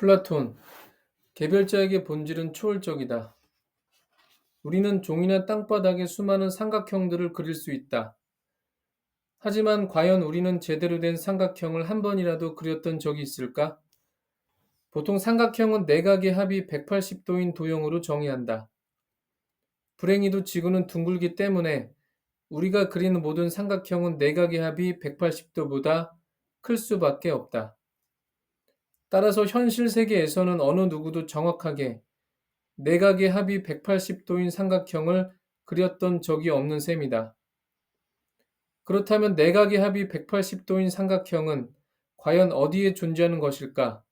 플라톤, 개별자에게 본질은 초월적이다. 우리는 종이나 땅바닥에 수많은 삼각형들을 그릴 수 있다. 하지만 과연 우리는 제대로 된 삼각형을 한 번이라도 그렸던 적이 있을까? 보통 삼각형은 내각의 합이 180도인 도형으로 정의한다. 불행히도 지구는 둥글기 때문에 우리가 그리는 모든 삼각형은 내각의 합이 180도보다 클 수밖에 없다. 따라서 현실 세계에서는 어느 누구도 정확하게 내각의 합이 180도인 삼각형을 그렸던 적이 없는 셈이다. 그렇다면 내각의 합이 180도인 삼각형은 과연 어디에 존재하는 것일까?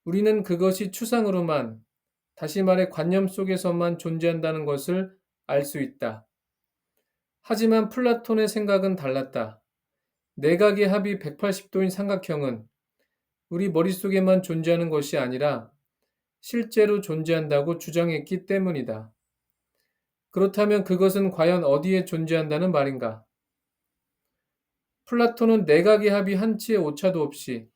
우리는 그것이 추상으로만, 다시 말해 관념 속에서만 존재한다는 것을 알 수 있다. 하지만 플라톤의 생각은 달랐다. 내각의 합이 180도인 삼각형은 우리 머릿속에만 존재하는 것이 아니라 실제로 존재한다고 주장했기 때문이다. 그렇다면 그것은 과연 어디에 존재한다는 말인가? 플라톤은 내각의 합이 한치의 오차도 없이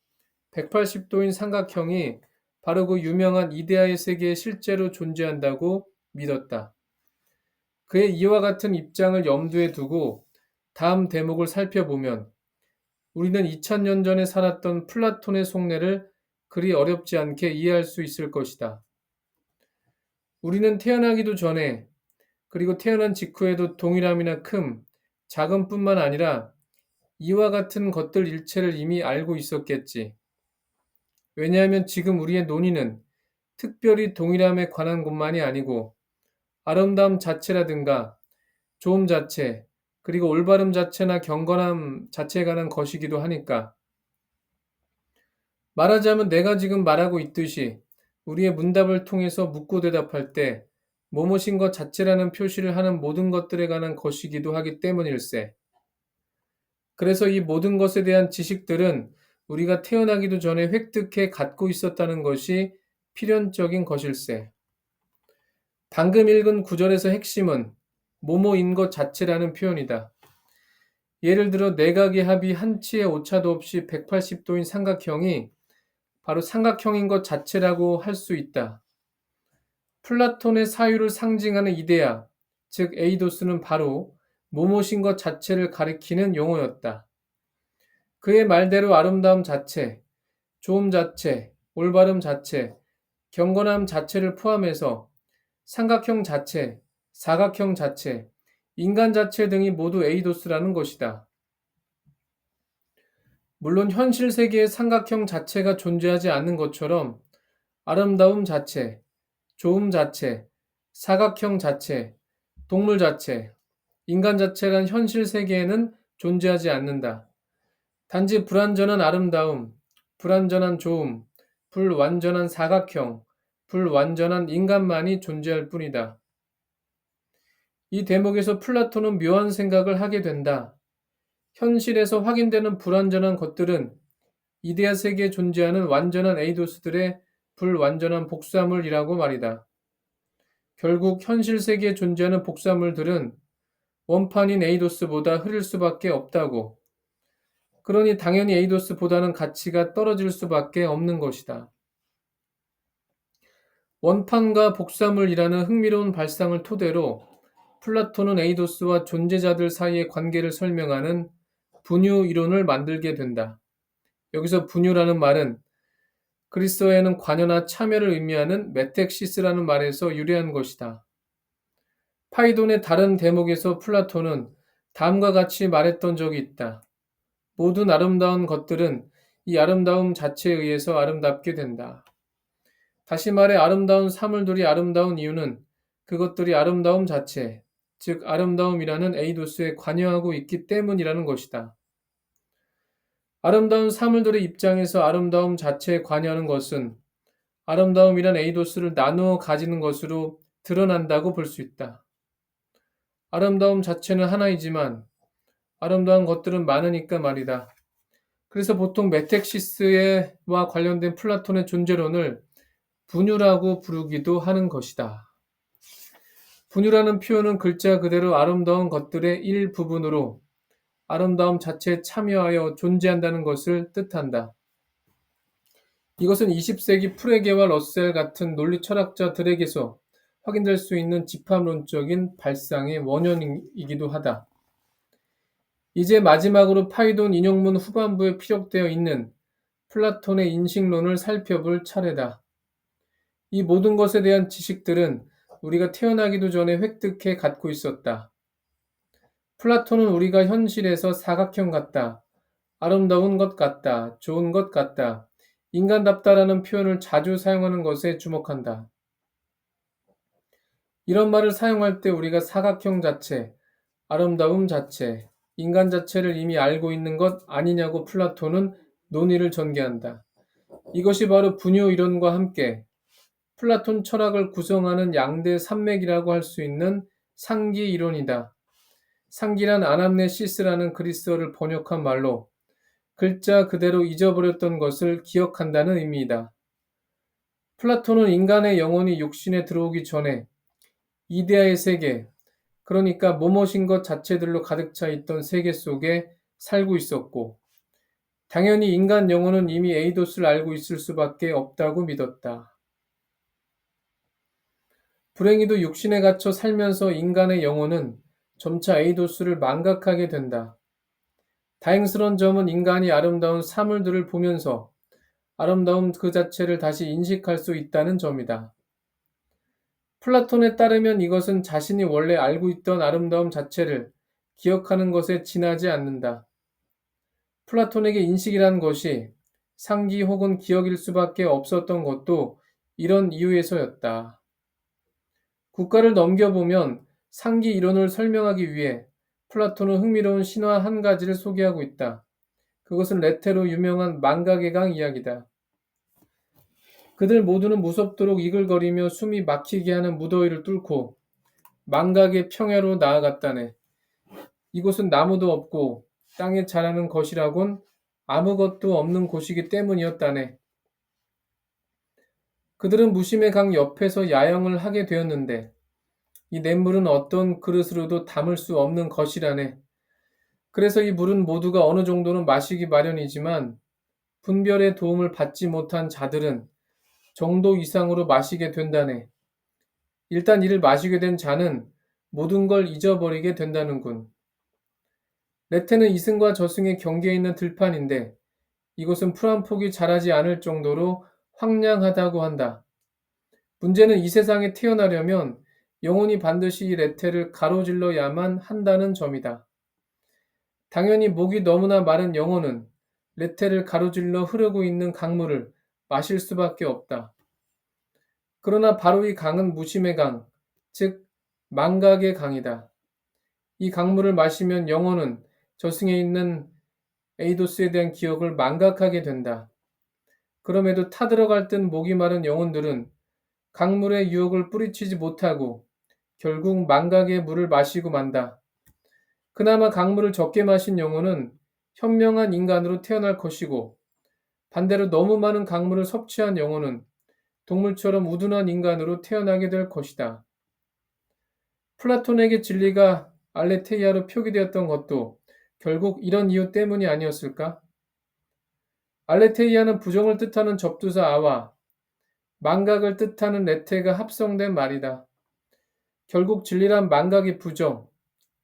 180도인 삼각형이 바로 그 유명한 이데아의 세계에 실제로 존재한다고 믿었다. 그의 이와 같은 입장을 염두에 두고 다음 대목을 살펴보면 우리는 2000년 전에 살았던 플라톤의 속내를 그리 어렵지 않게 이해할 수 있을 것이다. 우리는 태어나기도 전에 그리고 태어난 직후에도 동일함이나 큼, 작음뿐만 아니라 이와 같은 것들 일체를 이미 알고 있었겠지. 왜냐하면 지금 우리의 논의는 특별히 동일함에 관한 것만이 아니고 아름다움 자체라든가 좋음 자체, 그리고 올바름 자체나 경건함 자체에 관한 것이기도 하니까. 말하자면 내가 지금 말하고 있듯이 우리의 문답을 통해서 묻고 대답할 때 뭐뭇인 것 자체라는 표시를 하는 모든 것들에 관한 것이기도 하기 때문일세. 그래서 이 모든 것에 대한 지식들은 우리가 태어나기도 전에 획득해 갖고 있었다는 것이 필연적인 것일세. 방금 읽은 구절에서 핵심은 뭐뭐인 것 자체라는 표현이다. 예를 들어 내각의 합이 한치의 오차도 없이 180도인 삼각형이 바로 삼각형인 것 자체라고 할 수 있다. 플라톤의 사유를 상징하는 이데아, 즉 에이도스는 바로 뭐뭇인 것 자체를 가리키는 용어였다. 그의 말대로 아름다움 자체, 좋음 자체, 올바름 자체, 경건함 자체를 포함해서 삼각형 자체, 사각형 자체, 인간 자체 등이 모두 에이도스라는 것이다. 물론 현실 세계에 삼각형 자체가 존재하지 않는 것처럼 아름다움 자체, 좋음 자체, 사각형 자체, 동물 자체, 인간 자체란 현실 세계에는 존재하지 않는다. 단지 불완전한 아름다움, 불완전한 좋음, 불완전한 사각형, 불완전한 인간만이 존재할 뿐이다. 이 대목에서 플라톤은 묘한 생각을 하게 된다. 현실에서 확인되는 불완전한 것들은 이데아 세계에 존재하는 완전한 에이도스들의 불완전한 복사물이라고 말이다. 결국 현실 세계에 존재하는 복사물들은 원판인 에이도스보다 흐릴 수밖에 없다고. 그러니 당연히 에이도스보다는 가치가 떨어질 수밖에 없는 것이다. 원판과 복사물이라는 흥미로운 발상을 토대로 플라톤은 에이도스와 존재자들 사이의 관계를 설명하는 분유 이론을 만들게 된다. 여기서 분유라는 말은 그리스어에는 관여나 참여를 의미하는 메텍시스라는 말에서 유래한 것이다. 파이돈의 다른 대목에서 플라톤은 다음과 같이 말했던 적이 있다. 모든 아름다운 것들은 이 아름다움 자체에 의해서 아름답게 된다. 다시 말해 아름다운 사물들이 아름다운 이유는 그것들이 아름다움 자체, 즉 아름다움이라는 에이도스에 관여하고 있기 때문이라는 것이다. 아름다운 사물들의 입장에서 아름다움 자체에 관여하는 것은 아름다움이란 에이도스를 나누어 가지는 것으로 드러난다고 볼 수 있다. 아름다움 자체는 하나이지만 아름다운 것들은 많으니까 말이다. 그래서 보통 메텍시스와 관련된 플라톤의 존재론을 분유라고 부르기도 하는 것이다. 분유라는 표현은 글자 그대로 아름다운 것들의 일부분으로 아름다움 자체에 참여하여 존재한다는 것을 뜻한다. 이것은 20세기 프레게와 러셀 같은 논리 철학자들에게서 확인될 수 있는 집합론적인 발상의 원형이기도 하다. 이제 마지막으로 파이돈 인용문 후반부에 피력되어 있는 플라톤의 인식론을 살펴볼 차례다. 이 모든 것에 대한 지식들은 우리가 태어나기도 전에 획득해 갖고 있었다. 플라톤은 우리가 현실에서 사각형 같다, 아름다운 것 같다, 좋은 것 같다, 인간답다라는 표현을 자주 사용하는 것에 주목한다. 이런 말을 사용할 때 우리가 사각형 자체, 아름다움 자체, 인간 자체를 이미 알고 있는 것 아니냐고 플라톤은 논의를 전개한다. 이것이 바로 분요 이론과 함께 플라톤 철학을 구성하는 양대 산맥이라고 할 수 있는 상기 이론이다. 상기란 아남네시스라는 그리스어를 번역한 말로 글자 그대로 잊어버렸던 것을 기억한다는 의미이다. 플라톤은 인간의 영혼이 육신에 들어오기 전에 이데아의 세계, 그러니까 뭐뭇인 것 자체들로 가득 차 있던 세계 속에 살고 있었고, 당연히 인간 영혼은 이미 에이도스를 알고 있을 수밖에 없다고 믿었다. 불행히도 육신에 갇혀 살면서 인간의 영혼은 점차 에이도스를 망각하게 된다. 다행스러운 점은 인간이 아름다운 사물들을 보면서 아름다움 그 자체를 다시 인식할 수 있다는 점이다. 플라톤에 따르면 이것은 자신이 원래 알고 있던 아름다움 자체를 기억하는 것에 지나지 않는다. 플라톤에게 인식이란 것이 상기 혹은 기억일 수밖에 없었던 것도 이런 이유에서였다. 국가를 넘겨보면 상기 이론을 설명하기 위해 플라톤은 흥미로운 신화 한 가지를 소개하고 있다. 그것은 레테로 유명한 망각의 강 이야기다. 그들 모두는 무섭도록 이글거리며 숨이 막히게 하는 무더위를 뚫고 망각의 평야로 나아갔다네. 이곳은 나무도 없고 땅에 자라는 것이라곤 아무것도 없는 곳이기 때문이었다네. 그들은 무심의 강 옆에서 야영을 하게 되었는데 이 냇물은 어떤 그릇으로도 담을 수 없는 것이라네. 그래서 이 물은 모두가 어느 정도는 마시기 마련이지만 분별의 도움을 받지 못한 자들은 정도 이상으로 마시게 된다네. 일단 이를 마시게 된 자는 모든 걸 잊어버리게 된다는군. 레테는 이승과 저승의 경계에 있는 들판인데 이곳은 풀 한 폭이 자라지 않을 정도로 황량하다고 한다. 문제는 이 세상에 태어나려면 영혼이 반드시 이 레테를 가로질러야만 한다는 점이다. 당연히 목이 너무나 마른 영혼은 레테를 가로질러 흐르고 있는 강물을 마실 수밖에 없다. 그러나 바로 이 강은 무심의 강, 즉 망각의 강이다. 이 강물을 마시면 영혼은 저승에 있는 에이도스에 대한 기억을 망각하게 된다. 그럼에도 타들어갈 듯 목이 마른 영혼들은 강물의 유혹을 뿌리치지 못하고 결국 망각의 물을 마시고 만다. 그나마 강물을 적게 마신 영혼은 현명한 인간으로 태어날 것이고 반대로 너무 많은 강물을 섭취한 영혼은 동물처럼 우둔한 인간으로 태어나게 될 것이다. 플라톤에게 진리가 알레테이아로 표기되었던 것도 결국 이런 이유 때문이 아니었을까? 알레테이아는 부정을 뜻하는 접두사 아와 망각을 뜻하는 레테가 합성된 말이다. 결국 진리란 망각의 부정,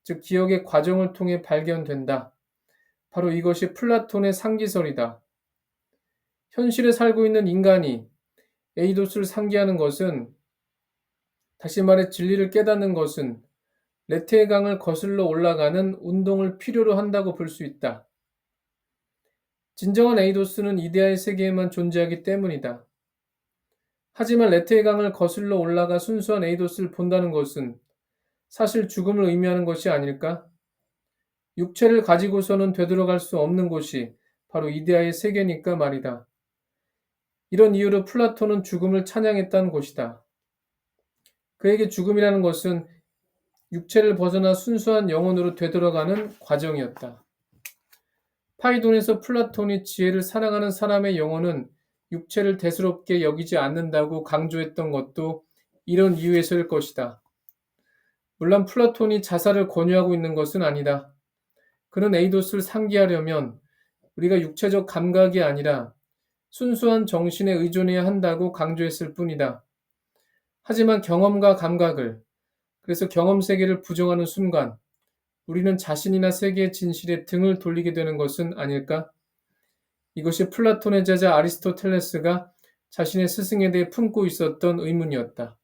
즉 기억의 과정을 통해 발견된다. 바로 이것이 플라톤의 상기설이다. 현실에 살고 있는 인간이 에이도스를 상기하는 것은, 다시 말해 진리를 깨닫는 것은 레테의 강을 거슬러 올라가는 운동을 필요로 한다고 볼 수 있다. 진정한 에이도스는 이데아의 세계에만 존재하기 때문이다. 하지만 레테의 강을 거슬러 올라가 순수한 에이도스를 본다는 것은 사실 죽음을 의미하는 것이 아닐까? 육체를 가지고서는 되돌아갈 수 없는 곳이 바로 이데아의 세계니까 말이다. 이런 이유로 플라톤은 죽음을 찬양했다는 것이다. 그에게 죽음이라는 것은 육체를 벗어나 순수한 영혼으로 되돌아가는 과정이었다. 파이돈에서 플라톤이 지혜를 사랑하는 사람의 영혼은 육체를 대수롭게 여기지 않는다고 강조했던 것도 이런 이유에서일 것이다. 물론 플라톤이 자살을 권유하고 있는 것은 아니다. 그는 에이도스를 상기하려면 우리가 육체적 감각이 아니라 순수한 정신에 의존해야 한다고 강조했을 뿐이다. 하지만 경험과 감각을, 그래서 경험 세계를 부정하는 순간 우리는 자신이나 세계의 진실에 등을 돌리게 되는 것은 아닐까? 이것이 플라톤의 제자 아리스토텔레스가 자신의 스승에 대해 품고 있었던 의문이었다.